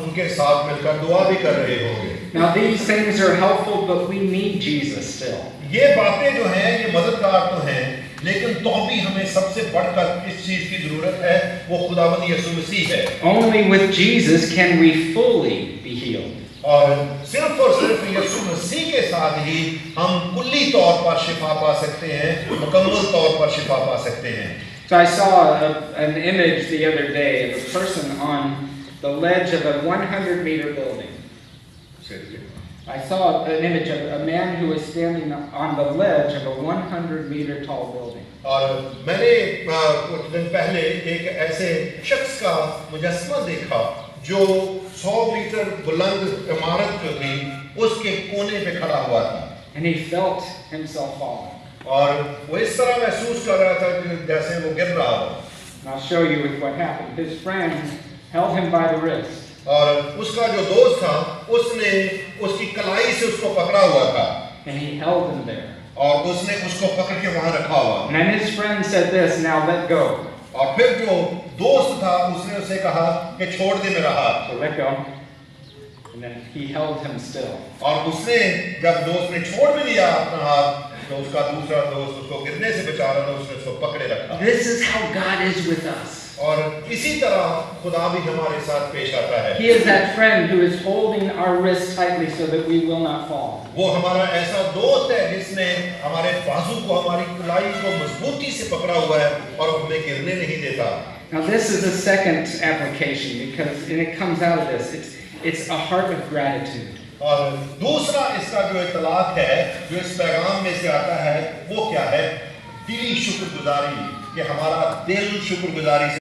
ان کے ساتھ مل کر دعا بھی کر رہے ہوں گے. Now these things are helpful, but we need Jesus still. یہ باتیں جو ہیں یہ مددگار تو ہیں لیکن تو بھی ہمیں سب سے بڑھ کر اس چیز کی ضرورت ہے وہ خداوند یسوع مسیح ہے. Only with Jesus can we fully be healed. اور صرف یسوع مسیح کے ساتھ ہی ہم کلی طور پر شفا پا سکتے ہیں, مکمل طور پر شفا پا سکتے ہیں. So I saw an image the other day of a person on the ledge of a 100-meter building. I saw an image of a man who was standing on the ledge of a 100-meter tall building. اور میں نے کچھ دن پہلے ایک ایسے شخص کا مجسمہ دیکھا جو 100 میٹر بلند عمارت جو تھی اس کے کونے پہ کھڑا ہوا تھا. And he felt himself falling. اور وہ اس طرح محسوس کر رہا تھا کہ جیسے وہ گر رہا ہو. And I'll show you with what happened. His friend held him by the wrist. اور اس کا جو دوست تھا اس نے اس کی کلائی سے اس کو پکڑا ہوا تھا. And he held him there. اور اس نے اس کو پکڑ کے وہاں رکھا ہوا. And then his friend said this, now let go. اور پھر جو دوست تھا اس نے اسے کہا کہ چھوڑ دے میرا ہاتھ. So let go. And then he held him still. اور اس نے جب دوست نے چھوڑ بھی دیا اپنا ہاتھ تو اس کا دوسرا دوست اس کو گرنے سے بچا رہا تھا, اس نے اس کو پکڑے رکھا. This is how God is with us. اور اسی طرح خدا بھی ہمارے ساتھ پیش آتا ہے. He is that friend who is holding our wrists tightly so that we will not fall. وہ ہمارا ایسا دوست ہے جس نے ہمارے بازو کو, ہماری کلائی کو مضبوطی سے پکڑا ہوا ہے اور ہمیں گرنے نہیں دیتا. Now this is a second application because and it comes out of this. It's a heart of gratitude. اور دوسرا اس کا جو اطلاق ہے جو اس پیغام میں سے آتا ہے وہ کیا ہے؟ دلی شکر گزاری, کہ ہمارا دل شکر گزاری سے